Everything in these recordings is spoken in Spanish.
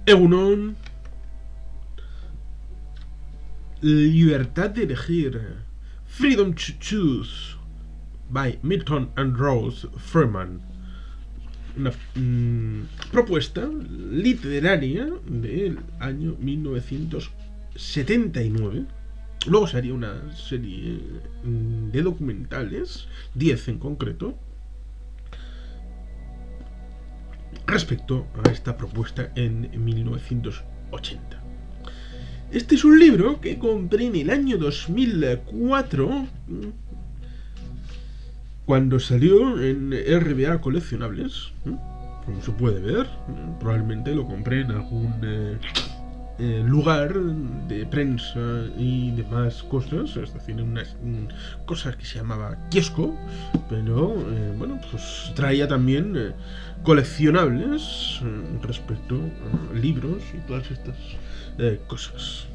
Egunon. Libertad de elegir. Freedom to Choose. By Milton and Rose Freeman. Una propuesta literaria del año 1979. Luego se haría una serie de documentales, 10 en concreto, respecto a esta propuesta en 1980. Este es un libro que compré en el año 2004, cuando salió en RBA Coleccionables, como se puede ver. Probablemente lo compré en algún lugar de prensa y demás cosas, es decir, en unas cosas que se llamaba kiosco, pero bueno, pues traía también coleccionables respecto a libros y todas estas cosas.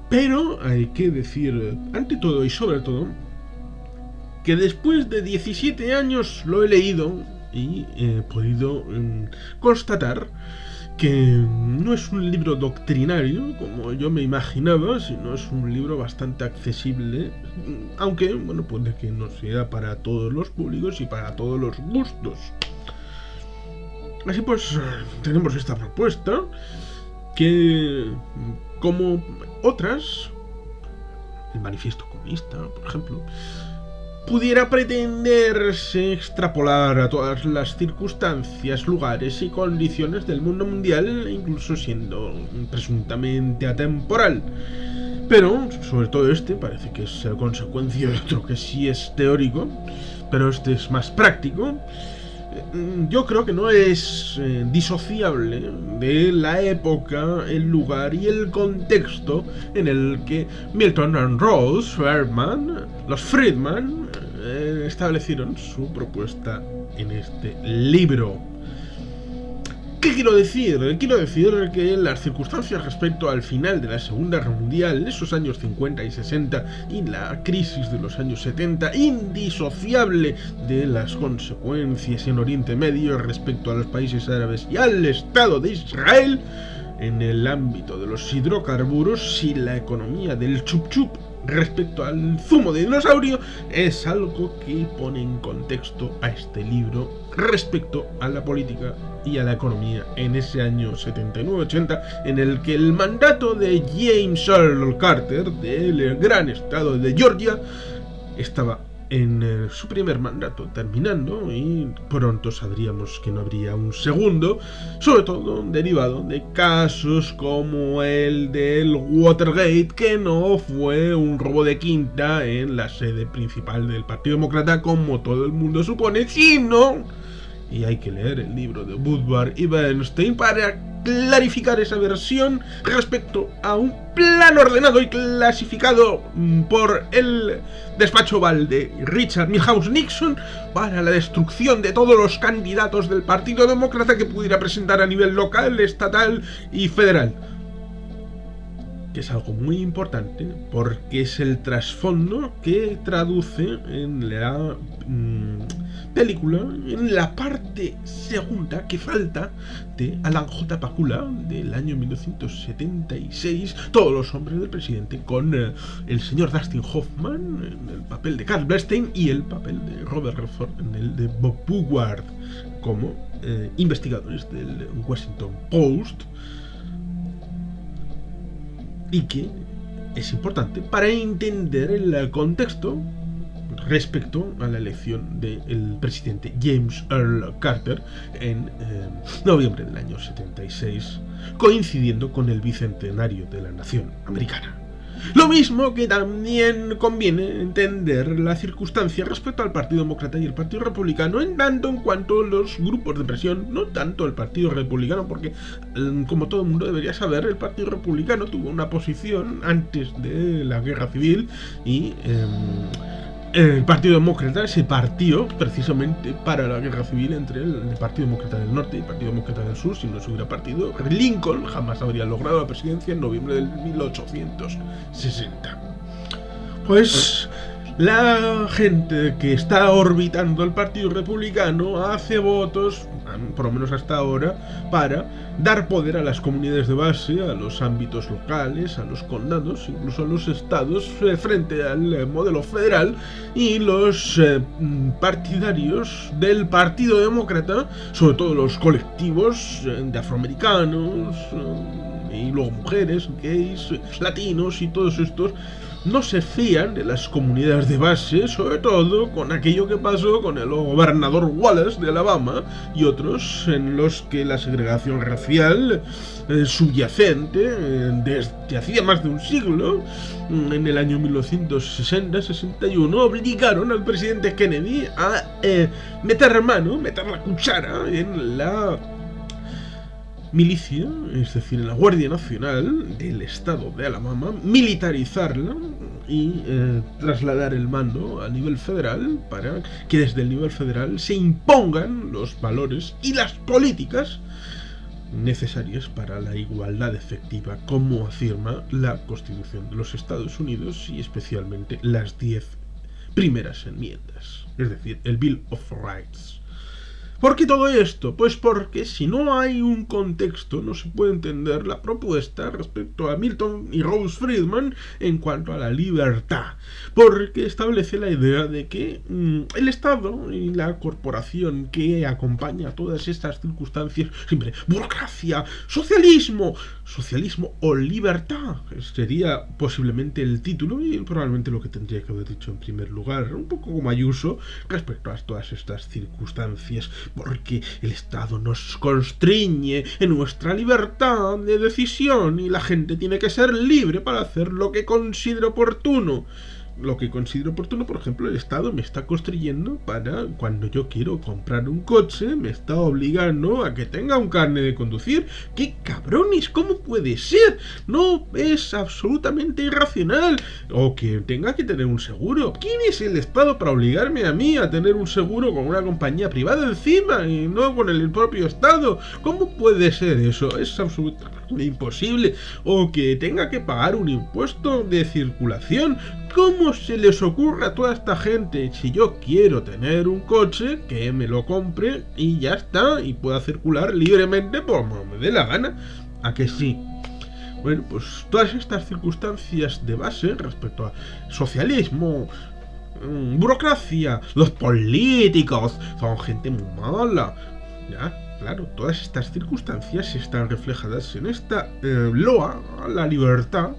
Pero hay que decir, ante todo y sobre todo, que después de 17 años lo he leído y he podido constatar que no es un libro doctrinario como yo me imaginaba, sino es un libro bastante accesible, aunque bueno, puede que no sea para todos los públicos y para todos los gustos. Así pues, tenemos esta propuesta que, como otras, el Manifiesto Comunista, por ejemplo, pudiera pretenderse extrapolar a todas las circunstancias, lugares y condiciones del mundo mundial, incluso siendo presuntamente atemporal. Pero, sobre todo este, parece que es consecuencia de otro que sí es teórico, pero este es más práctico. Yo creo que no es disociable de la época, el lugar y el contexto en el que Milton and Rose Freeman, los Freedman, establecieron su propuesta en este libro. ¿Qué quiero decir? Quiero decir que las circunstancias respecto al final de la Segunda Guerra Mundial, esos años 50 y 60 y la crisis de los años 70, indisociable de las consecuencias en Oriente Medio respecto a los países árabes y al Estado de Israel, en el ámbito de los hidrocarburos y la economía del chup chup respecto al zumo de dinosaurio, es algo que pone en contexto a este libro respecto a la política y a la economía en ese año 79-80, en el que el mandato de James Earl Carter del gran estado de Georgia estaba en su primer mandato terminando, y pronto sabríamos que no habría un segundo, sobre todo derivado de casos como el del Watergate, que no fue un robo de quinta en la sede principal del Partido Demócrata como todo el mundo supone, sino, y hay que leer el libro de Woodward y Bernstein para clarificar esa versión, respecto a un plan ordenado y clasificado por el despacho Oval de Richard Milhouse Nixon para la destrucción de todos los candidatos del Partido Demócrata que pudiera presentar a nivel local, estatal y federal. Que es algo muy importante porque es el trasfondo que traduce en la película, en la parte segunda que falta de Alan J. Pakula del año 1976, Todos los hombres del presidente, con el señor Dustin Hoffman en el papel de Carl Bernstein y el papel de Robert Redford en el de Bob Woodward como investigadores del Washington Post, y que es importante para entender el contexto respecto a la elección del presidente James Earl Carter en noviembre del año 76, coincidiendo con el bicentenario de la nación americana. Lo mismo que también conviene entender la circunstancia respecto al Partido Demócrata y el Partido Republicano, en tanto en cuanto los grupos de presión, no tanto el Partido Republicano, porque como todo el mundo debería saber, el Partido Republicano tuvo una posición antes de la Guerra Civil y el Partido Demócrata se partió precisamente para la Guerra Civil entre el Partido Demócrata del Norte y el Partido Demócrata del Sur. Si no se hubiera partido, Lincoln jamás habría logrado la presidencia en noviembre del 1860. Pues la gente que está orbitando el Partido Republicano hace votos, por lo menos hasta ahora, para dar poder a las comunidades de base, a los ámbitos locales, a los condados, incluso a los estados, frente al modelo federal, y los partidarios del Partido Demócrata, sobre todo los colectivos de afroamericanos, y luego mujeres, gays, latinos y todos estos, no se fían de las comunidades de base, sobre todo con aquello que pasó con el gobernador Wallace de Alabama y otros, en los que la segregación racial subyacente desde hacía más de un siglo, en el año 1960-61, obligaron al presidente Kennedy a meter la cuchara en la milicia, es decir, en la Guardia Nacional del estado de Alabama, militarizarla y trasladar el mando a nivel federal para que desde el nivel federal se impongan los valores y las políticas necesarias para la igualdad efectiva, como afirma la Constitución de los Estados Unidos y especialmente las 10 primeras enmiendas, es decir, el Bill of Rights. ¿Por qué todo esto? Pues porque si no hay un contexto no se puede entender la propuesta respecto a Milton y Rose Friedman en cuanto a la libertad, porque establece la idea de que el Estado y la corporación que acompaña todas estas circunstancias, siempre burocracia, socialismo o libertad, sería posiblemente el título y probablemente lo que tendría que haber dicho en primer lugar, un poco como Ayuso, respecto a todas estas circunstancias. Porque el Estado nos constriñe en nuestra libertad de decisión y la gente tiene que ser libre para hacer lo que considere oportuno. Lo que considero oportuno, por ejemplo, el Estado me está construyendo para cuando yo quiero comprar un coche, me está obligando a que tenga un carnet de conducir. ¡Qué cabrones! ¿Cómo puede ser? No, es absolutamente irracional. O que tenga que tener un seguro. ¿Quién es el Estado para obligarme a mí a tener un seguro con una compañía privada encima y no con el propio Estado? ¿Cómo puede ser eso? Es absolutamente imposible. O que tenga que pagar un impuesto de circulación. ¿Cómo se les ocurre a toda esta gente? Si yo quiero tener un coche, que me lo compre y ya está, y pueda circular libremente como me dé la gana. ¿A que sí? Bueno, pues todas estas circunstancias de base respecto a socialismo, burocracia, los políticos son gente muy mala, ya. Claro, todas estas circunstancias están reflejadas en esta loa a la libertad,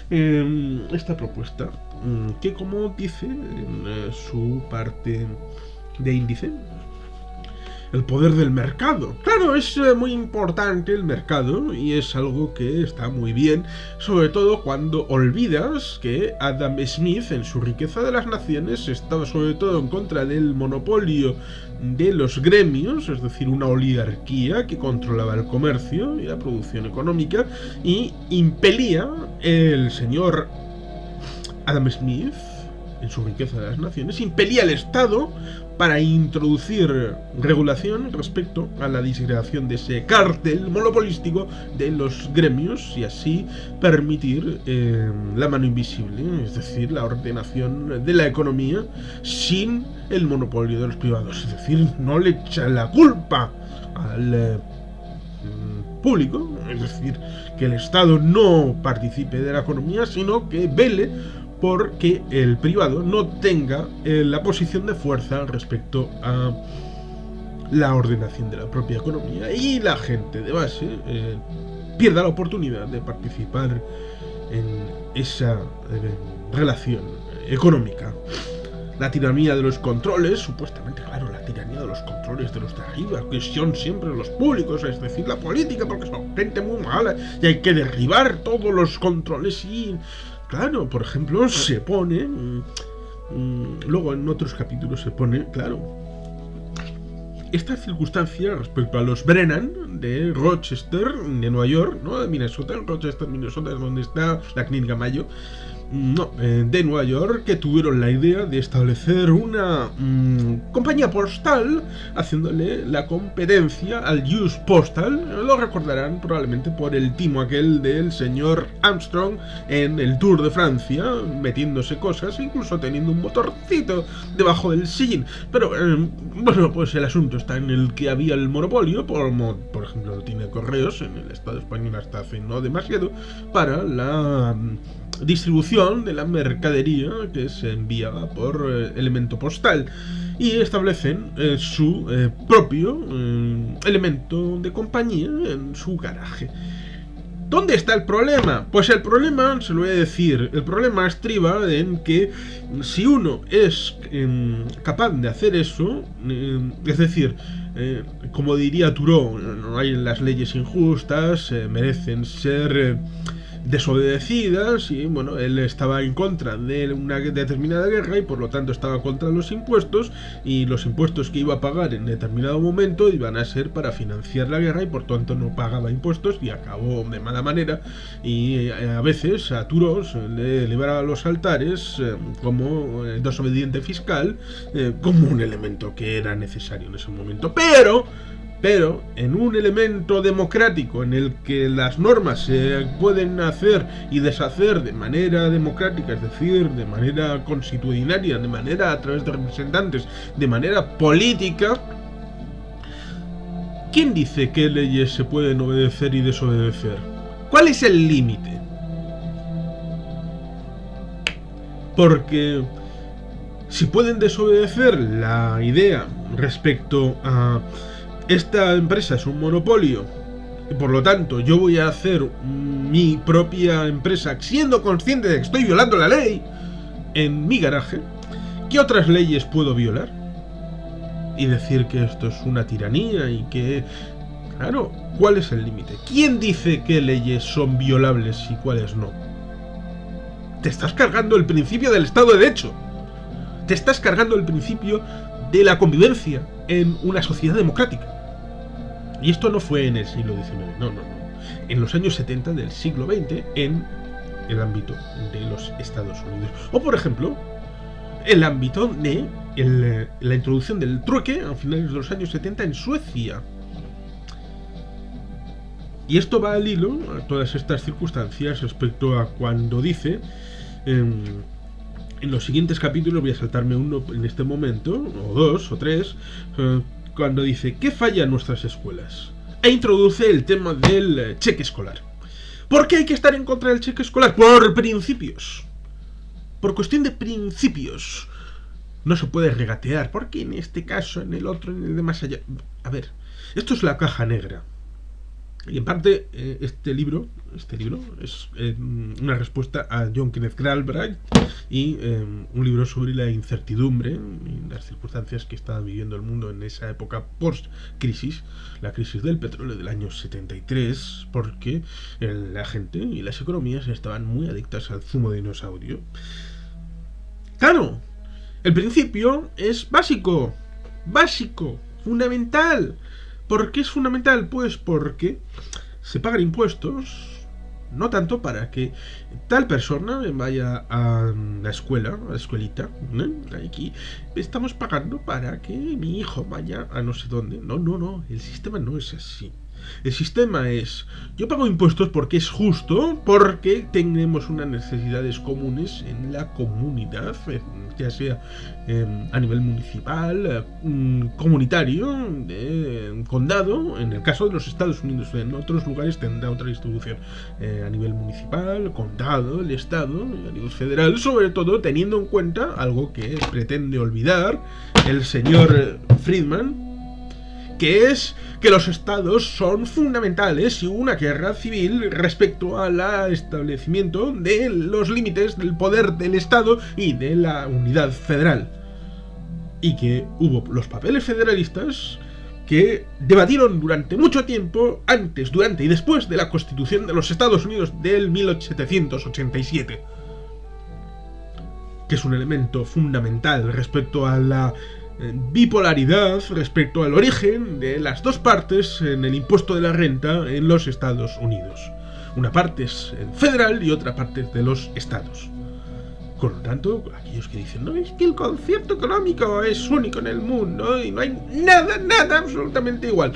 esta propuesta, que como dice en su parte de índice, el poder del mercado. Claro, es muy importante el mercado y es algo que está muy bien, sobre todo cuando olvidas que Adam Smith en su Riqueza de las Naciones estaba sobre todo en contra del monopolio de los gremios, es decir, una oligarquía que controlaba el comercio y la producción económica, y impelía el señor Adam Smith en su Riqueza de las Naciones, impelía al Estado para introducir regulación respecto a la disgregación de ese cártel monopolístico de los gremios y así permitir la mano invisible, es decir, la ordenación de la economía sin el monopolio de los privados, es decir, no le echa la culpa al público, es decir, que el Estado no participe de la economía, sino que vele porque el privado no tenga la posición de fuerza respecto a la ordenación de la propia economía y la gente de base pierda la oportunidad de participar en esa relación económica. La tiranía de los controles, supuestamente, claro, la tiranía de los controles de los de arriba, que son siempre los públicos, es decir, la política, porque son gente muy mala y hay que derribar todos los controles y... Claro, por ejemplo, se pone, luego en otros capítulos se pone, claro, esta circunstancia respecto a los Brennan de Rochester, de Nueva York, ¿no? De Minnesota, Rochester, Minnesota, es donde está la Clínica Mayo, de Nueva York, que tuvieron la idea de establecer una compañía postal haciéndole la competencia al US Postal. Lo recordarán probablemente por el timo aquel del señor Armstrong en el Tour de Francia, metiéndose cosas, incluso teniendo un motorcito debajo del sillín. Pero bueno, pues el asunto está en el que había el monopolio, por ejemplo, lo tiene Correos en el Estado español hasta hace no demasiado, para la distribución de la mercadería que se enviaba por elemento postal, y establecen su propio elemento de compañía en su garaje. ¿Dónde está el problema? Pues el problema, se lo voy a decir, el problema estriba en que si uno es capaz de hacer eso, es decir, como diría Thoreau, no hay las leyes injustas, merecen ser desobedecidas, y bueno, él estaba en contra de una determinada guerra y por lo tanto estaba contra los impuestos, y los impuestos que iba a pagar en determinado momento iban a ser para financiar la guerra, y por tanto no pagaba impuestos y acabó de mala manera. Y a veces a Thoreau se le elevaba a los altares como desobediente fiscal, como un elemento que era necesario en ese momento. Pero en un elemento democrático en el que las normas se pueden hacer y deshacer de manera democrática, es decir, de manera constitucionaria, de manera a través de representantes, de manera política, ¿quién dice qué leyes se pueden obedecer y desobedecer? ¿Cuál es el límite? Porque si pueden desobedecer la idea respecto a esta empresa es un monopolio y por lo tanto yo voy a hacer mi propia empresa siendo consciente de que estoy violando la ley en mi garaje, ¿qué otras leyes puedo violar? Y decir que esto es una tiranía y que... Claro, ¿cuál es el límite? ¿Quién dice qué leyes son violables y cuáles no? Te estás cargando el principio del Estado de Derecho. Te estás cargando el principio de la convivencia en una sociedad democrática. Y esto no fue en el siglo XIX, no. En los años 70 del siglo XX en el ámbito de los Estados Unidos. O por ejemplo, el ámbito de la introducción del trueque a finales de los años 70 en Suecia. Y esto va al hilo a todas estas circunstancias respecto a cuando dice... En los siguientes capítulos voy a saltarme uno en este momento, o dos, o tres, cuando dice ¿qué falla en nuestras escuelas? E introduce el tema del cheque escolar. ¿Por qué hay que estar en contra del cheque escolar? Por principios. Por cuestión de principios. No se puede regatear, porque en este caso, en el otro, en el de más allá... A ver, esto es la caja negra. Y en parte este libro es una respuesta a John Kenneth Galbraith y un libro sobre la incertidumbre y las circunstancias que estaba viviendo el mundo en esa época post-crisis, la crisis del petróleo del año 73, porque la gente y las economías estaban muy adictas al zumo de dinosaurio. Claro, el principio es básico, fundamental. ¿Por qué es fundamental? Pues porque se pagan impuestos, no tanto para que tal persona vaya a la escuela, a la escuelita, ¿no? Aquí estamos pagando para que mi hijo vaya a no sé dónde. No, el sistema no es así. El sistema es, yo pago impuestos porque es justo, porque tenemos unas necesidades comunes en la comunidad, ya sea a nivel municipal, comunitario, condado, en el caso de los Estados Unidos. En otros lugares tendrá otra distribución, a nivel municipal, condado, el estado, a nivel federal, sobre todo teniendo en cuenta algo que pretende olvidar el señor Friedman, que es que los estados son fundamentales y una guerra civil respecto al establecimiento de los límites del poder del estado y de la unidad federal. Y que hubo los papeles federalistas que debatieron durante mucho tiempo, antes, durante y después de la Constitución de los Estados Unidos del 1787. Que es un elemento fundamental respecto a la bipolaridad, respecto al origen de las dos partes en el impuesto de la renta en los Estados Unidos. Una parte es federal y otra parte es de los estados. Por lo tanto, aquellos que dicen, no, es que el concierto económico es único en el mundo y no hay nada absolutamente igual.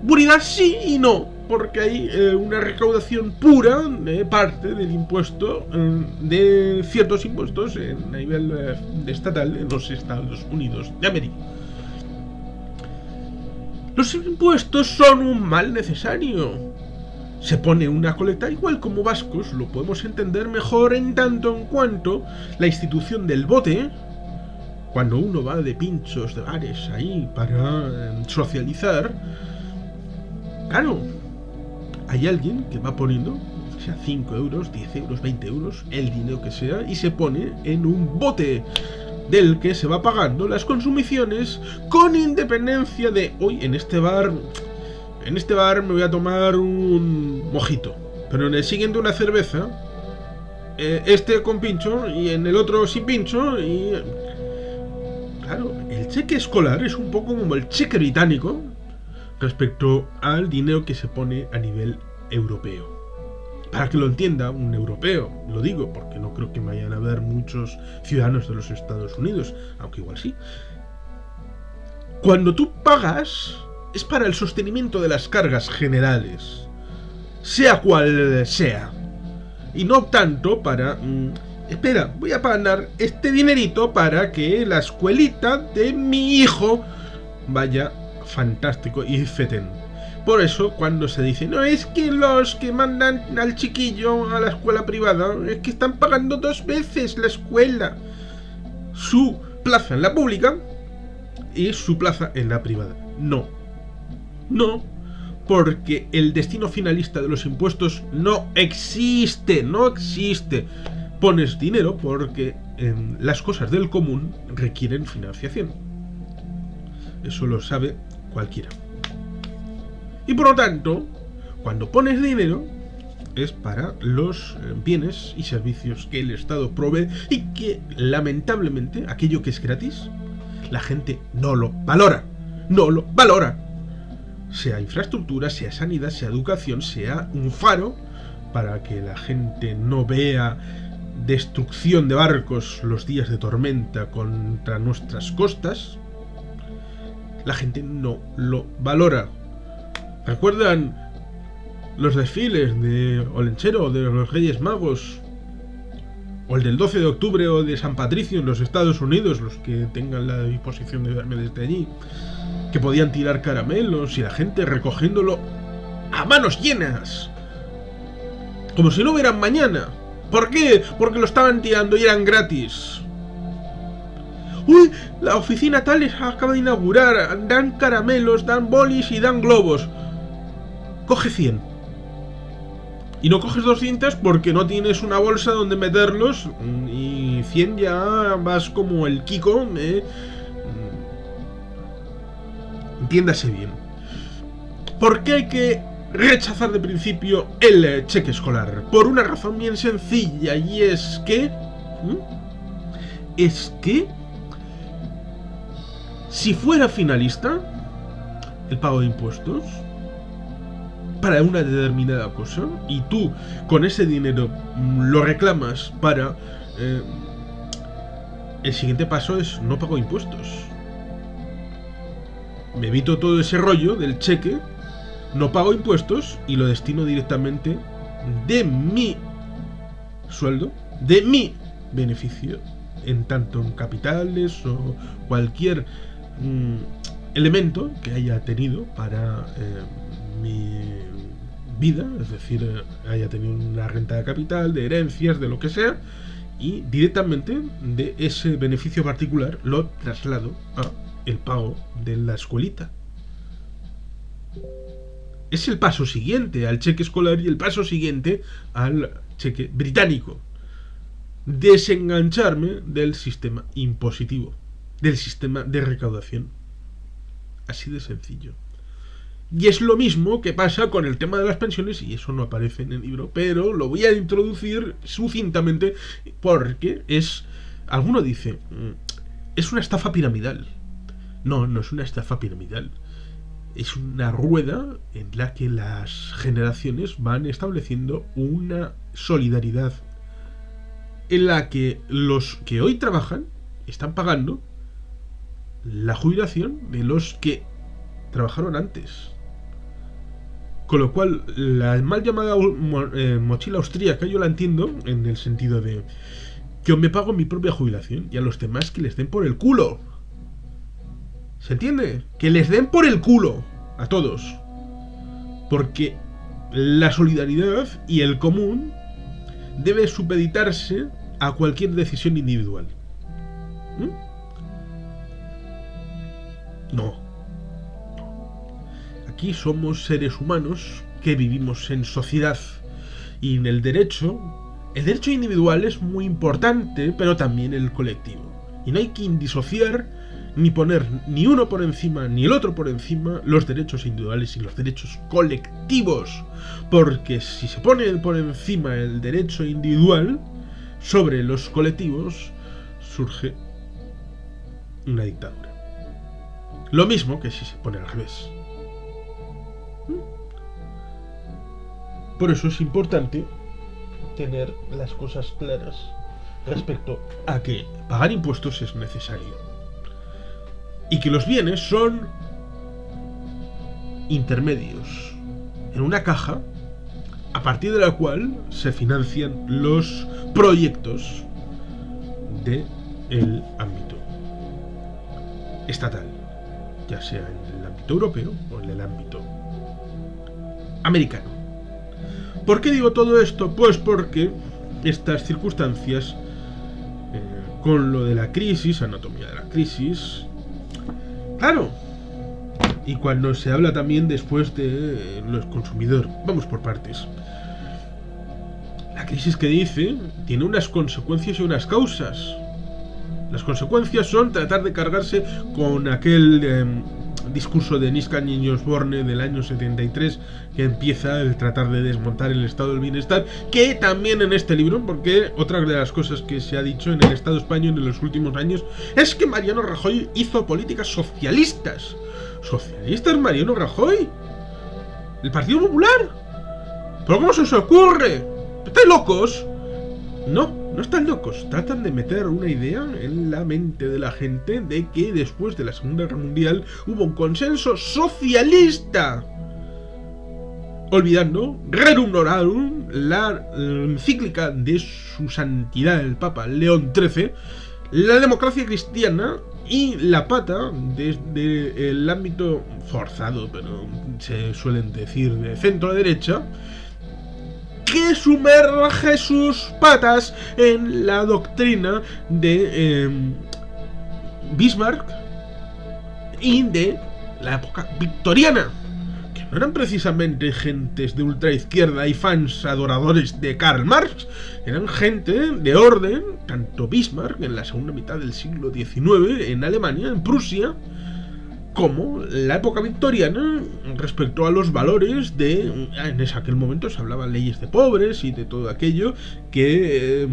Puridad sí y no, porque hay una recaudación pura de parte del impuesto, de ciertos impuestos a nivel estatal en los Estados Unidos de América. Los impuestos son un mal necesario. Se pone una colecta, igual como vascos lo podemos entender mejor en tanto en cuanto la institución del bote, cuando uno va de pinchos, de bares ahí para socializar, claro, hay alguien que va poniendo, sea 5 euros, 10 euros, 20 euros, el dinero que sea, y se pone en un bote del que se va pagando las consumiciones con independencia de, hoy en este bar me voy a tomar un mojito, pero en el siguiente una cerveza, este con pincho y en el otro sin pincho. Y claro, el cheque escolar es un poco como el cheque británico respecto al dinero que se pone a nivel europeo. Para que lo entienda un europeo, lo digo porque no creo que vayan a haber muchos ciudadanos de los Estados Unidos, aunque igual sí. Cuando tú pagas, es para el sostenimiento de las cargas generales, sea cual sea, y no tanto para espera, voy a pagar este dinerito para que la escuelita de mi hijo vaya fantástico y feten. Por eso cuando se dice, no, es que los que mandan al chiquillo a la escuela privada es que están pagando 2 veces la escuela, su plaza en la pública y su plaza en la privada. No, porque el destino finalista de los impuestos no existe. Pones dinero porque las cosas del común requieren financiación. Eso lo sabe cualquiera. Y por lo tanto, cuando pones dinero, es para los bienes y servicios que el Estado provee y que, lamentablemente, aquello que es gratis, la gente no lo valora. Sea infraestructura, sea sanidad, sea educación, sea un faro para que la gente no vea destrucción de barcos los días de tormenta contra nuestras costas. La gente no lo valora. ¿Recuerdan los desfiles de Olenchero, de los Reyes Magos? O el del 12 de octubre o de San Patricio en los Estados Unidos, los que tengan la disposición de verme desde allí, que podían tirar caramelos y la gente recogiéndolo a manos llenas, como si no hubieran mañana. ¿Por qué? Porque lo estaban tirando y eran gratis. Uy, la oficina tal acaba de inaugurar, dan caramelos, dan bolis y dan globos. Coge 100. Y no coges 200 porque no tienes una bolsa donde meterlos, y 100 ya vas como el Kiko, entiéndase bien. ¿Por qué hay que rechazar de principio el cheque escolar? Por una razón bien sencilla, y es que si fuera finalista el pago de impuestos para una determinada cosa y tú con ese dinero lo reclamas para el siguiente paso es no pago impuestos, me evito todo ese rollo del cheque, no pago impuestos y lo destino directamente de mi sueldo, de mi beneficio, en tanto en capitales o cualquier elemento que haya tenido para mi vida, es decir, haya tenido una renta de capital, de herencias, de lo que sea, y directamente de ese beneficio particular lo traslado a el pago de la escuelita. Es el paso siguiente al cheque escolar y el paso siguiente al cheque británico. Desengancharme del sistema impositivo, del sistema de recaudación. Así de sencillo. Y es lo mismo que pasa con el tema de las pensiones, y eso no aparece en el libro, pero lo voy a introducir sucintamente porque es... Alguno dice, es una estafa piramidal. No, no es una estafa piramidal. Es una rueda en la que las generaciones van estableciendo una solidaridad en la que los que hoy trabajan están pagando la jubilación de los que trabajaron antes. Con lo cual, la mal llamada mochila austríaca yo la entiendo en el sentido de que yo me pago mi propia jubilación y a los demás que les den por el culo. ¿Se entiende? Que les den por el culo a todos. Porque la solidaridad y el común debe supeditarse a cualquier decisión individual. No. Aquí somos seres humanos que vivimos en sociedad y en el derecho individual es muy importante, pero también el colectivo. Y no hay que disociar ni poner ni uno por encima ni el otro por encima los derechos individuales y los derechos colectivos, porque si se pone por encima el derecho individual sobre los colectivos, surge una dictadura. Lo mismo que si se pone al revés. Por eso es importante tener las cosas claras respecto a que pagar impuestos es necesario y que los bienes son intermedios en una caja a partir de la cual se financian los proyectos del ámbito estatal, ya sea en el ámbito europeo o en el ámbito americano. ¿Por qué digo todo esto? Pues porque estas circunstancias, con lo de la crisis, anatomía de la crisis, claro, y cuando se habla también después de los consumidores, vamos por partes. La crisis que dice tiene unas consecuencias y unas causas. Las consecuencias son tratar de cargarse con aquel discurso de Niskan y Osborne del año 73 que empieza el tratar de desmontar el estado del bienestar, que también en este libro, porque otra de las cosas que se ha dicho en el Estado español en los últimos años es que Mariano Rajoy hizo políticas socialistas. ¿Socialistas, Mariano Rajoy? ¿El Partido Popular? ¿Pero cómo se os ocurre? ¿Estáis locos? No están locos. Tratan de meter una idea en la mente de la gente de que después de la Segunda Guerra Mundial hubo un consenso socialista, olvidando Rerum Norarum, la encíclica de su santidad el Papa León XIII, la democracia cristiana y la pata desde el ámbito forzado, pero se suelen decir de centro-derecha, que sumerge sus patas en la doctrina de Bismarck y de la época victoriana, que no eran precisamente gentes de ultraizquierda y fans adoradores de Karl Marx, eran gente de orden, tanto Bismarck en la segunda mitad del siglo XIX en Alemania, en Prusia, como la época victoriana respecto a los valores de... En aquel momento se hablaba de leyes de pobres y de todo aquello que,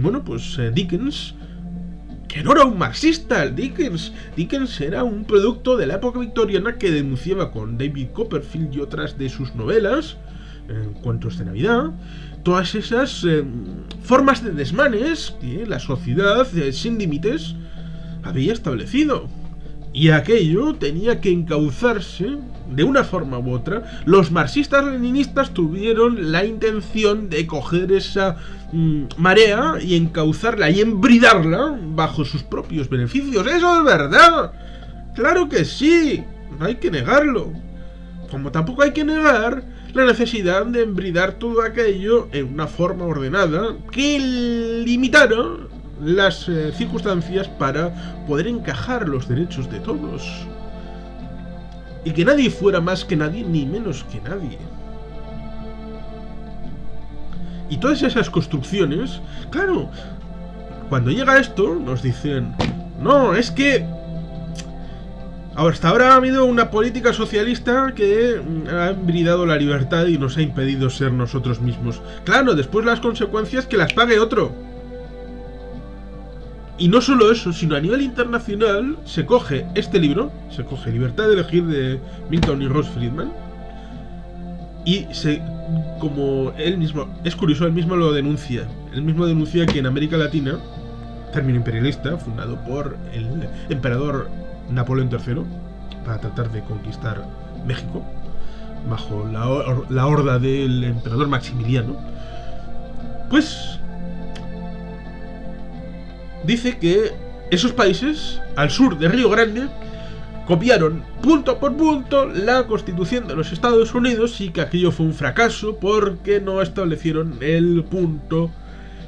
Dickens, que no era un marxista, Dickens era un producto de la época victoriana que denunciaba con David Copperfield y otras de sus novelas, Cuentos de Navidad, todas esas formas de desmanes que la sociedad sin límites había establecido. Y aquello tenía que encauzarse de una forma u otra. Los marxistas-leninistas tuvieron la intención de coger esa marea y encauzarla y embridarla bajo sus propios beneficios. ¡Eso es verdad! ¡Claro que sí! No hay que negarlo. Como tampoco hay que negar la necesidad de embridar todo aquello en una forma ordenada que limitara las circunstancias para poder encajar los derechos de todos y que nadie fuera más que nadie ni menos que nadie. Y todas esas construcciones, claro, cuando llega esto nos dicen, no, es que hasta ahora ha habido una política socialista que ha embridado la libertad y nos ha impedido ser nosotros mismos. Claro, después las consecuencias que las pague otro. Y no solo eso, sino a nivel internacional se coge este libro, se coge Libertad de elegir de Milton y Ross Friedman, y como él mismo, es curioso, él mismo lo denuncia, Él mismo denuncia que en América Latina, término imperialista, fundado por el emperador Napoleón III, para tratar de conquistar México, bajo la horda del emperador Maximiliano, pues dice que esos países, al sur de Río Grande, copiaron punto por punto la Constitución de los Estados Unidos y que aquello fue un fracaso porque no establecieron el punto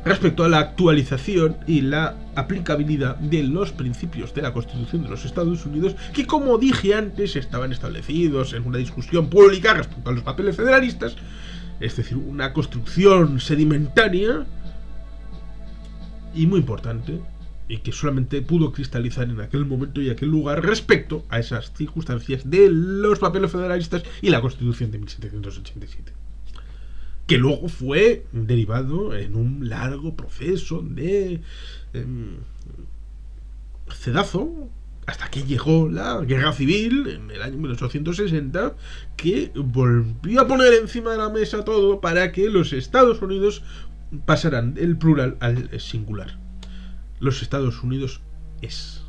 respecto a la actualización y la aplicabilidad de los principios de la Constitución de los Estados Unidos, que, como dije antes, estaban establecidos en una discusión pública respecto a los papeles federalistas, es decir, una construcción sedimentaria y muy importante, y que solamente pudo cristalizar en aquel momento y aquel lugar respecto a esas circunstancias de los papeles federalistas y la Constitución de 1787. Que luego fue derivado en un largo proceso de cedazo hasta que llegó la Guerra Civil en el año 1860, que volvió a poner encima de la mesa todo para que los Estados Unidos pasaran del plural al singular. Los Estados Unidos es.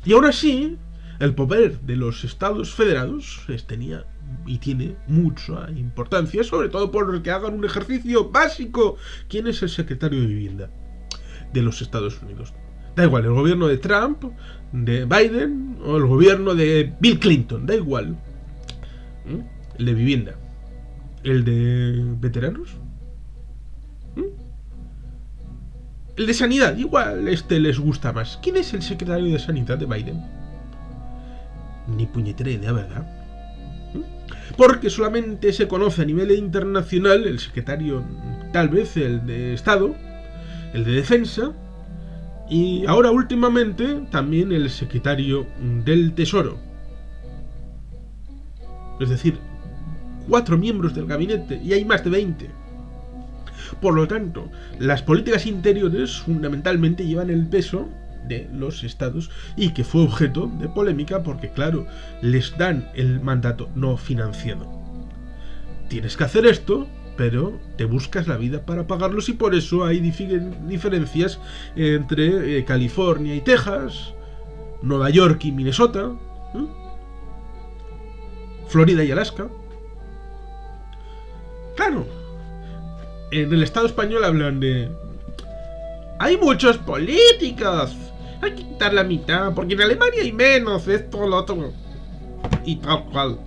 Y ahora sí, el poder de los Estados Federados tenía y tiene mucha importancia, sobre todo por que hagan un ejercicio básico. ¿Quién es el secretario de Vivienda de los Estados Unidos? Da igual, el gobierno de Trump, de Biden o el gobierno de Bill Clinton, da igual. El de Vivienda. ¿El de veteranos? El de Sanidad, igual les gusta más. ¿Quién es el secretario de Sanidad de Biden? Ni puñetera idea, ¿verdad? Porque solamente se conoce a nivel internacional el secretario, tal vez el de Estado, el de Defensa, y ahora últimamente también el secretario del Tesoro. Es decir, 4 miembros del gabinete y hay más de 20. Por lo tanto, las políticas interiores fundamentalmente llevan el peso de los estados y que fue objeto de polémica porque, claro, les dan el mandato no financiado. Tienes que hacer esto, pero te buscas la vida para pagarlos y por eso hay diferencias entre California y Texas, Nueva York y Minnesota, Florida y Alaska. Claro, en el Estado español hablan de... Hay muchos políticos, hay que quitar la mitad, porque en Alemania hay menos, esto, lo otro, y tal cual.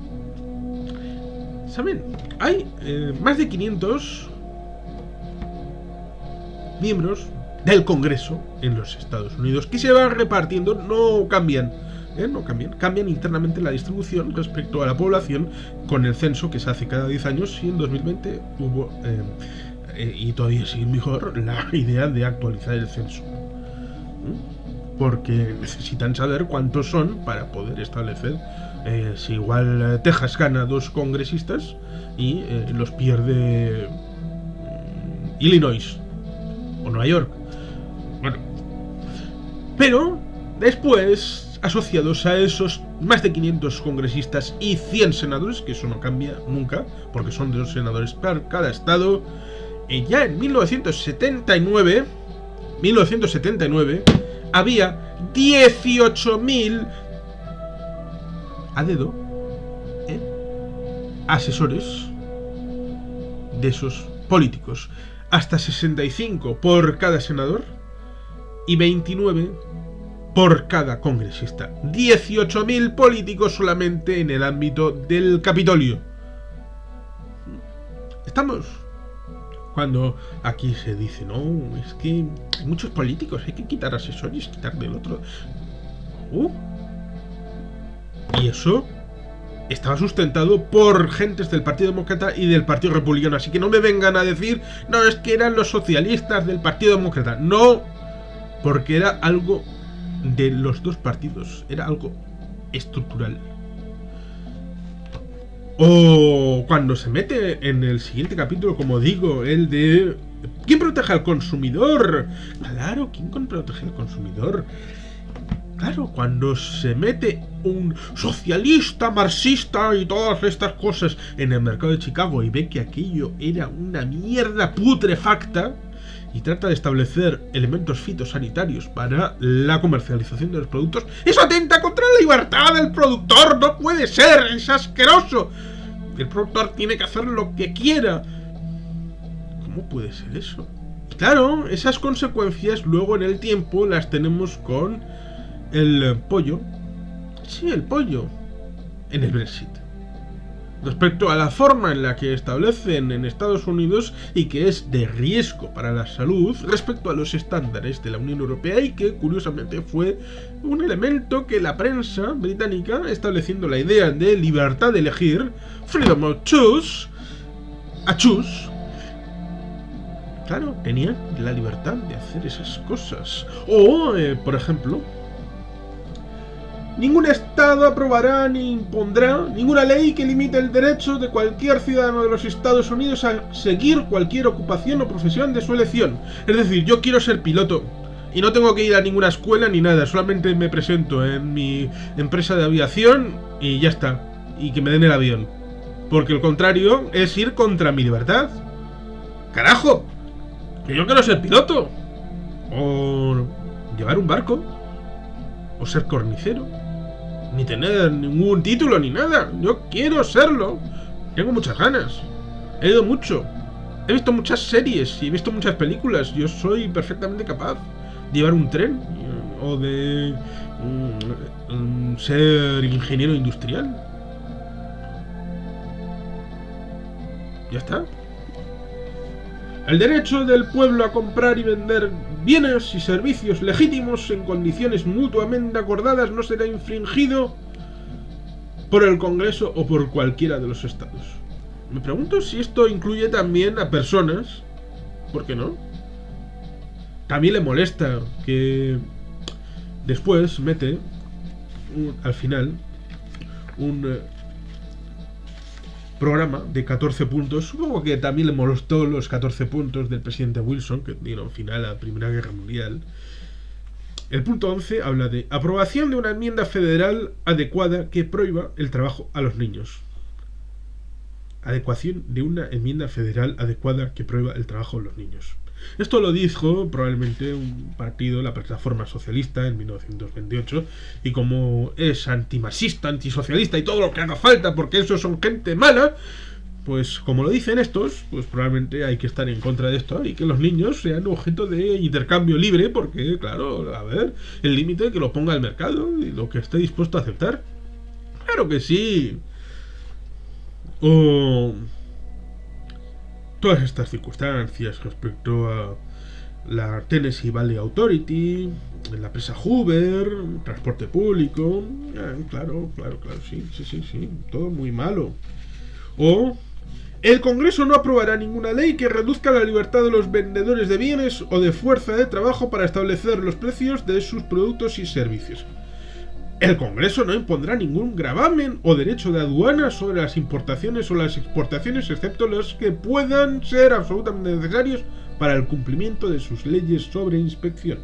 ¿Saben? Hay más de 500 miembros del Congreso en los Estados Unidos que se van repartiendo, no cambian, cambian internamente la distribución respecto a la población con el censo que se hace cada 10 años y en 2020 hubo... y todavía sigue en vigor la idea de actualizar el censo, porque necesitan saber cuántos son para poder establecer si igual Texas gana 2 congresistas y los pierde Illinois o Nueva York. Bueno, pero después, asociados a esos más de 500 congresistas y 100 senadores, que eso no cambia nunca porque son 2 senadores para cada estado, ya en 1979 había 18.000 a dedo asesores de esos políticos, hasta 65 por cada senador y 29 por cada congresista. 18.000 políticos solamente en el ámbito del Capitolio. Estamos... Cuando aquí se dice, no, es que hay muchos políticos, hay que quitar asesores, quitar del otro. Y eso estaba sustentado por gentes del Partido Demócrata y del Partido Republicano. Así que no me vengan a decir, no, es que eran los socialistas del Partido Demócrata. No, porque era algo de los dos partidos, era algo estructural. O cuando se mete en el siguiente capítulo, como digo, el de ¿quién protege al consumidor? Claro, ¿quién protege al consumidor? Claro, cuando se mete un socialista, marxista y todas estas cosas en el mercado de Chicago y ve que aquello era una mierda putrefacta y trata de establecer elementos fitosanitarios para la comercialización de los productos, eso atenta contra la libertad del productor. No puede ser, es asqueroso. El productor tiene que hacer lo que quiera. ¿Cómo puede ser eso? Claro, esas consecuencias luego en el tiempo las tenemos con el pollo. Sí, el pollo en el Brexit. Respecto a la forma en la que establecen en Estados Unidos y que es de riesgo para la salud respecto a los estándares de la Unión Europea y que curiosamente fue un elemento que la prensa británica, estableciendo la idea de libertad de elegir, freedom of choose, a choose, claro, tenía la libertad de hacer esas cosas. O, por ejemplo, ningún Estado aprobará ni impondrá ninguna ley que limite el derecho de cualquier ciudadano de los Estados Unidos a seguir cualquier ocupación o profesión de su elección. Es decir, yo quiero ser piloto y no tengo que ir a ninguna escuela ni nada, solamente me presento en mi empresa de aviación y ya está, y que me den el avión. Porque el contrario es ir contra mi libertad. ¡Carajo! Que yo quiero ser piloto. O llevar un barco. O ser cornicero. Ni tener ningún título ni nada. Yo quiero serlo. Tengo muchas ganas. He ido mucho. He visto muchas series y he visto muchas películas. Yo soy perfectamente capaz de llevar un tren. O de ser ingeniero industrial. Ya está. El derecho del pueblo a comprar y vender bienes y servicios legítimos en condiciones mutuamente acordadas no será infringido por el Congreso o por cualquiera de los estados. Me pregunto si esto incluye también a personas. ¿Por qué no? También le molesta que después mete al final un programa de 14 puntos. Supongo que también le molestó los 14 puntos del presidente Wilson, que dieron final a la Primera Guerra Mundial. El punto 11 habla de aprobación de una enmienda federal adecuada que prohíba el trabajo a los niños. Adecuación de una enmienda federal adecuada que prohíba el trabajo a los niños. Esto lo dijo probablemente un partido, la Plataforma Socialista, en 1928, y como es antimarxista, antisocialista y todo lo que haga falta, porque esos son gente mala, pues como lo dicen estos, pues probablemente hay que estar en contra de esto y que los niños sean objeto de intercambio libre, porque claro, a ver, el límite que lo ponga el mercado y lo que esté dispuesto a aceptar. ¡Claro que sí! O todas estas circunstancias respecto a la Tennessee Valley Authority, la presa Hoover, transporte público, claro, sí, todo muy malo. O el Congreso no aprobará ninguna ley que reduzca la libertad de los vendedores de bienes o de fuerza de trabajo para establecer los precios de sus productos y servicios. El Congreso no impondrá ningún gravamen o derecho de aduana sobre las importaciones o las exportaciones, excepto los que puedan ser absolutamente necesarios para el cumplimiento de sus leyes sobre inspección.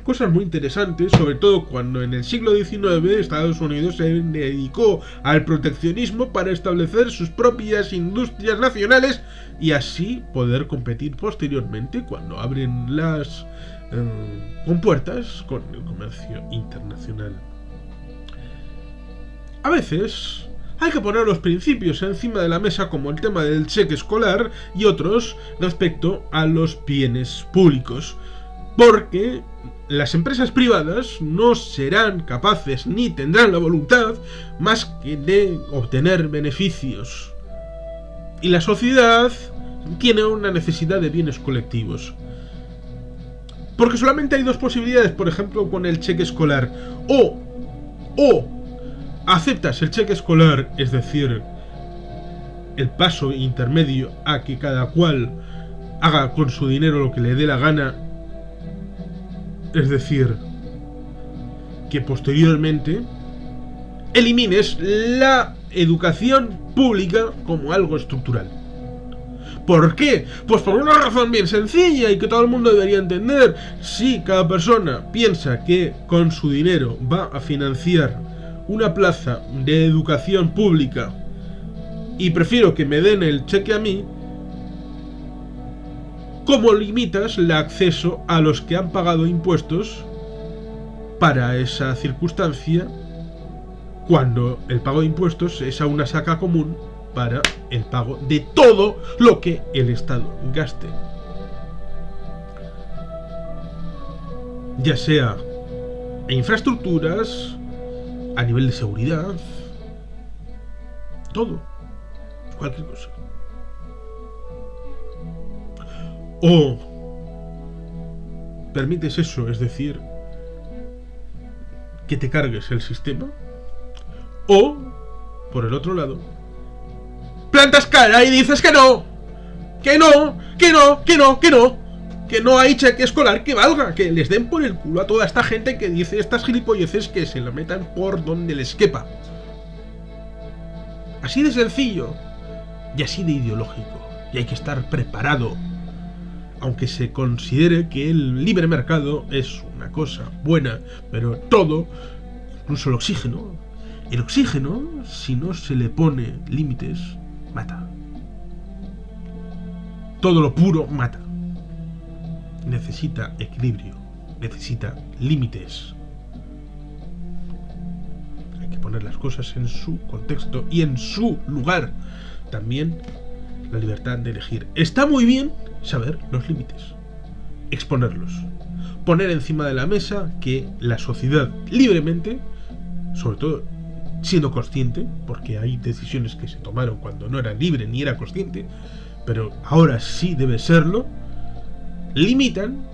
Cosas muy interesantes, sobre todo cuando en el siglo XIX Estados Unidos se dedicó al proteccionismo para establecer sus propias industrias nacionales y así poder competir posteriormente cuando abren las compuertas con el comercio internacional. A veces hay que poner los principios encima de la mesa, como el tema del cheque escolar y otros respecto a los bienes públicos, porque las empresas privadas no serán capaces ni tendrán la voluntad más que de obtener beneficios, y la sociedad tiene una necesidad de bienes colectivos. Porque solamente hay dos posibilidades, por ejemplo, con el cheque escolar. O aceptas el cheque escolar, es decir, el paso intermedio a que cada cual haga con su dinero lo que le dé la gana, es decir, que posteriormente elimines la educación pública como algo estructural. ¿Por qué? Pues por una razón bien sencilla y que todo el mundo debería entender. Si cada persona piensa que con su dinero va a financiar una plaza de educación pública y prefiero que me den el cheque a mí, ¿cómo limitas el acceso a los que han pagado impuestos para esa circunstancia cuando el pago de impuestos es a una saca común para el pago de todo lo que el Estado gaste? Ya sea en infraestructuras, a nivel de seguridad, todo, cualquier cosa. O permites eso, es decir, que te cargues el sistema, o, por el otro lado, plantas cara y dices que no, que no, que no, que no, que no, que no hay cheque escolar que valga, que les den por el culo a toda esta gente que dice estas gilipolleces, que se la metan por donde les quepa. Así de sencillo y así de ideológico. Y hay que estar preparado, aunque se considere que el libre mercado es una cosa buena, pero todo, incluso el oxígeno, si no se le pone límites, mata. Todo lo puro mata. Necesita equilibrio, necesita límites. Hay que poner las cosas en su contexto y en su lugar. También la libertad de elegir. Está muy bien saber los límites, exponerlos, poner encima de la mesa que la sociedad libremente, sobre todo siendo consciente, porque hay decisiones que se tomaron cuando no era libre ni era consciente, pero ahora sí debe serlo, limitan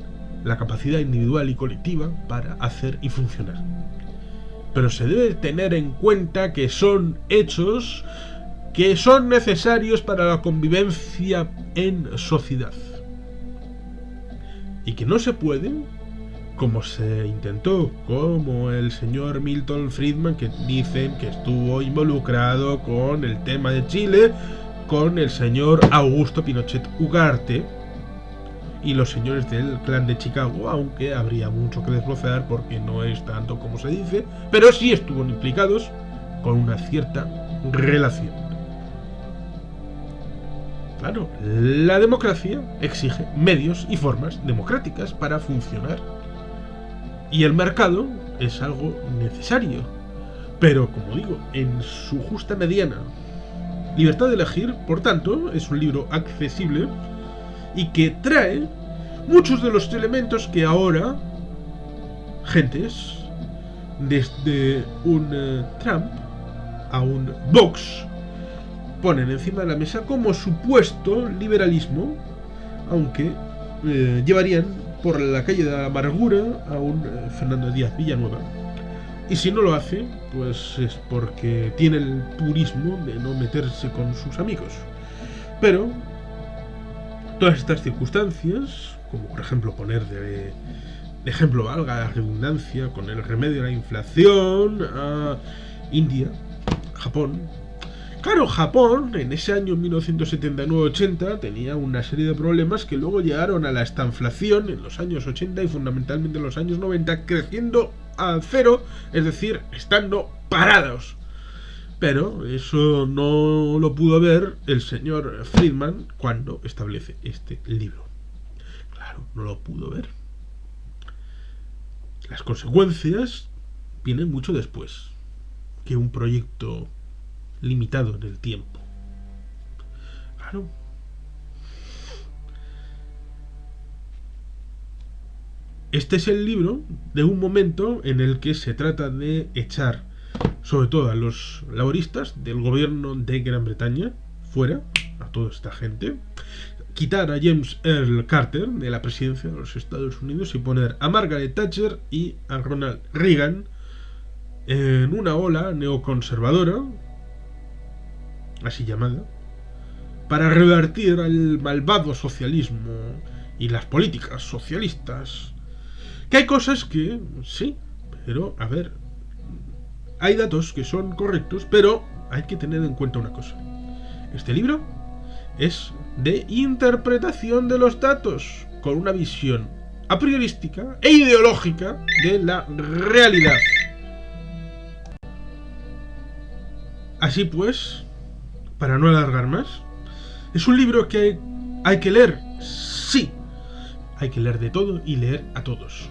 la capacidad individual y colectiva para hacer y funcionar. Pero se debe tener en cuenta que son hechos que son necesarios para la convivencia en sociedad. Y que no se puede, como se intentó, como el señor Milton Friedman, que dicen que estuvo involucrado con el tema de Chile, con el señor Augusto Pinochet Ugarte y los señores del clan de Chicago, aunque habría mucho que desbrozar porque no es tanto como se dice, pero sí estuvieron implicados con una cierta relación. Claro, la democracia exige medios y formas democráticas para funcionar. Y el mercado es algo necesario, pero como digo, en su justa mediana. Libertad de elegir, por tanto, es un libro accesible y que trae muchos de los elementos que ahora gentes, desde un Trump a un Vox, ponen encima de la mesa como supuesto liberalismo, aunque llevarían por la calle de la amargura a un Fernando Díaz Villanueva. Y si no lo hace, pues es porque tiene el purismo de no meterse con sus amigos. Pero todas estas circunstancias, como por ejemplo poner de ejemplo, valga la redundancia, con el remedio a la inflación a India, Japón. Claro, Japón en ese año 1979-80 tenía una serie de problemas que luego llegaron a la estanflación en los años 80 y fundamentalmente en los años 90, creciendo a cero, es decir, estando parados. Pero eso no lo pudo ver el señor Friedman cuando establece este libro. Claro, no lo pudo ver. Las consecuencias vienen mucho después que un proyecto limitado en el tiempo. Claro. Este es el libro de un momento en el que se trata de echar, sobre todo a los laboristas del gobierno de Gran Bretaña, fuera, a toda esta gente, quitar a James Earl Carter de la presidencia de los Estados Unidos y poner a Margaret Thatcher y a Ronald Reagan en una ola neoconservadora, así llamada, para revertir el malvado socialismo y las políticas socialistas. Que hay cosas que sí, pero a ver, hay datos que son correctos, pero hay que tener en cuenta una cosa. Este libro es de interpretación de los datos, con una visión a priorística e ideológica de la realidad. Así pues, para no alargar más, es un libro que hay que leer, sí. Hay que leer de todo y leer a todos.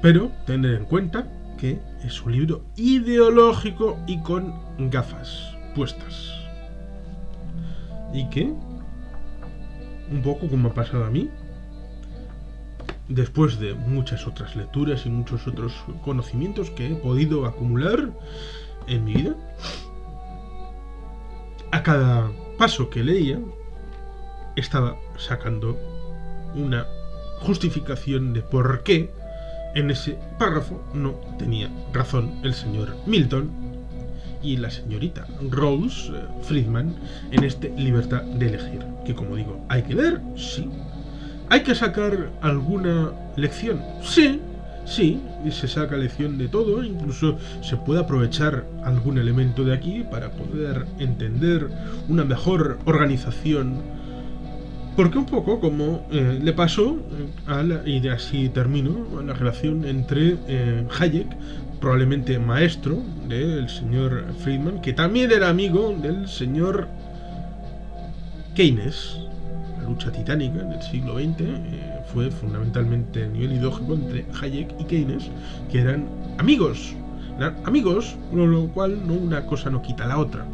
Pero tener en cuenta que es un libro ideológico y con gafas puestas. Y que, un poco como ha pasado a mí, después de muchas otras lecturas y muchos otros conocimientos que he podido acumular en mi vida, a cada paso que leía estaba sacando una justificación de por qué en ese párrafo no tenía razón el señor Milton y la señorita Rose Friedman en este Libertad de Elegir, que como digo, hay que leer, sí. ¿Hay que sacar alguna lección? Sí, y se saca lección de todo, incluso se puede aprovechar algún elemento de aquí para poder entender una mejor organización. Porque un poco como le pasó y así termino, a la relación entre Hayek, probablemente maestro del señor Friedman, que también era amigo del señor Keynes. La lucha titánica del siglo XX fue fundamentalmente a nivel ideológico entre Hayek y Keynes, que eran amigos, con lo cual una cosa no quita la otra.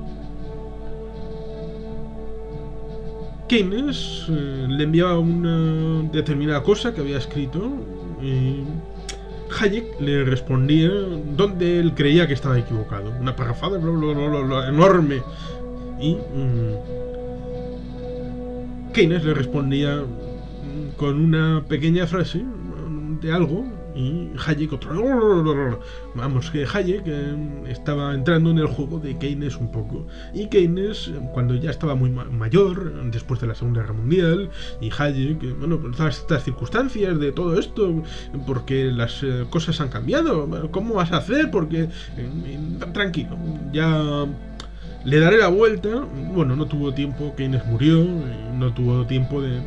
Keynes le enviaba una determinada cosa que había escrito y Hayek le respondía donde él creía que estaba equivocado. Una parrafada enorme. Y Keynes le respondía con una pequeña frase de algo y Hayek otro. Vamos, que Hayek estaba entrando en el juego de Keynes un poco. Y Keynes, cuando ya estaba muy mayor, después de la Segunda Guerra Mundial, y Hayek, bueno, pues todas estas circunstancias de todo esto, porque las cosas han cambiado, ¿cómo vas a hacer? Porque, tranquilo, ya le daré la vuelta. Bueno, no tuvo tiempo, Keynes murió, no tuvo tiempo de...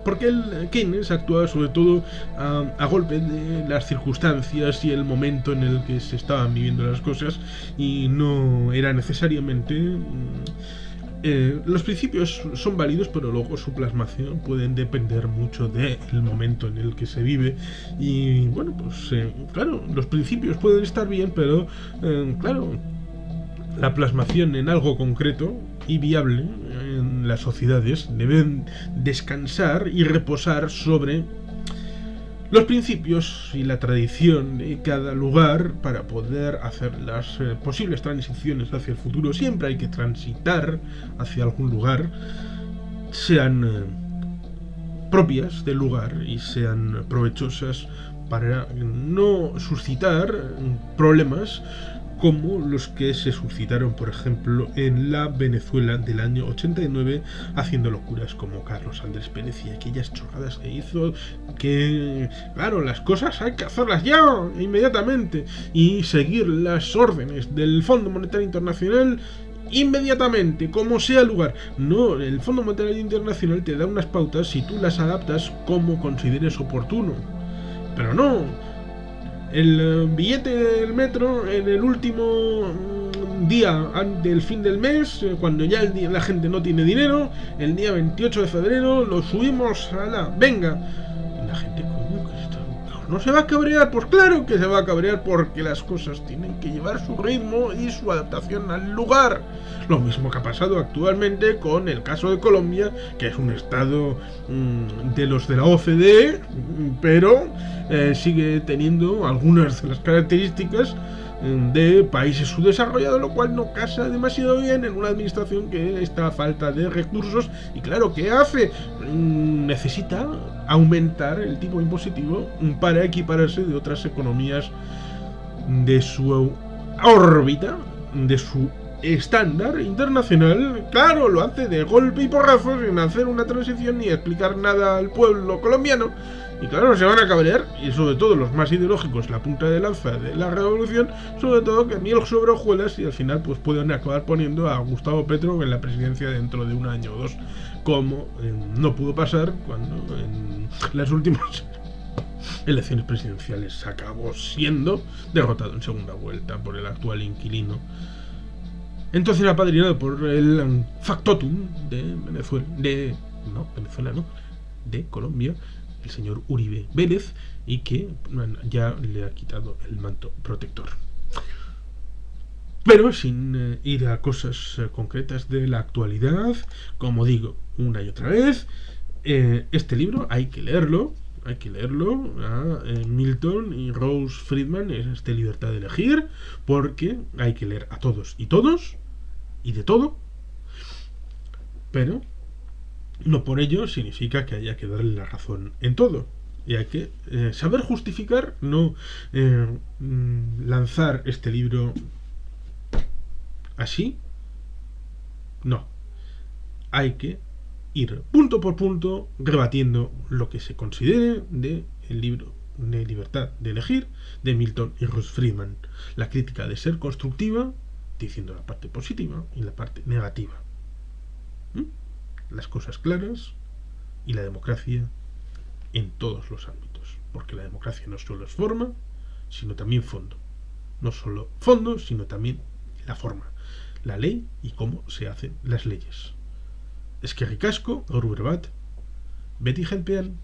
Porque el Keynes actuaba sobre todo a golpe de las circunstancias y el momento en el que se estaban viviendo las cosas y no era necesariamente... los principios son válidos, pero luego su plasmación pueden depender mucho del momento en el que se vive. Y bueno, pues claro, los principios pueden estar bien, pero claro, la plasmación en algo concreto y viable en las sociedades deben descansar y reposar sobre los principios y la tradición de cada lugar para poder hacer las posibles transiciones hacia el futuro. Siempre hay que transitar hacia algún lugar, sean propias del lugar y sean provechosas para no suscitar problemas como los que se suscitaron, por ejemplo, en la Venezuela del año 89, haciendo locuras como Carlos Andrés Pérez y aquellas chorradas que hizo, que, claro, las cosas hay que hacerlas ya, inmediatamente, y seguir las órdenes del Fondo Monetario Internacional inmediatamente, como sea el lugar. No, el Fondo Monetario Internacional te da unas pautas y tú las adaptas como consideres oportuno. Pero no... El billete del metro en el último día del fin del mes, cuando ya la gente no tiene dinero, el día 28 de febrero lo subimos a la... ¡Venga! La gente, ¿cómo que esto no se va a cabrear? Pues claro que se va a cabrear, porque las cosas tienen que llevar su ritmo y su adaptación al lugar. Lo mismo que ha pasado actualmente con el caso de Colombia, que es un estado de los de la OCDE, pero sigue teniendo algunas de las características de países subdesarrollados, lo cual no casa demasiado bien en una administración que está a falta de recursos. Y claro, ¿qué hace? Necesita aumentar el tipo impositivo para equipararse de otras economías de su órbita, de su estándar internacional, claro, lo hace de golpe y porrazo sin hacer una transición ni explicar nada al pueblo colombiano. Y claro, se van a cabrear, y sobre todo los más ideológicos, la punta de lanza de la revolución, sobre todo que miel sobre hojuelas, y al final pues pueden acabar poniendo a Gustavo Petro en la presidencia dentro de un año o dos, como no pudo pasar cuando en las últimas elecciones presidenciales acabó siendo derrotado en segunda vuelta por el actual inquilino. Entonces apadrinado por el factotum de Venezuela, de Colombia, el señor Uribe Vélez, y que ya le ha quitado el manto protector. Pero sin ir a cosas concretas de la actualidad, como digo una y otra vez, este libro hay que leerlo a Milton y Rose Friedman, es de Libertad de Elegir, porque hay que leer a todos y todos, y de todo, pero no por ello significa que haya que darle la razón en todo. Y hay que saber justificar, no lanzar este libro así. No. Hay que ir punto por punto rebatiendo lo que se considere de el libro de Libertad de Elegir de Milton y Rose Friedman. La crítica de ser constructiva, diciendo la parte positiva y la parte negativa. Las cosas claras y la democracia en todos los ámbitos, porque la democracia no solo es forma, sino también fondo. No solo fondo, sino también la forma, la ley y cómo se hacen las leyes. Eskerrik asko, gaur bat, beti jenpean.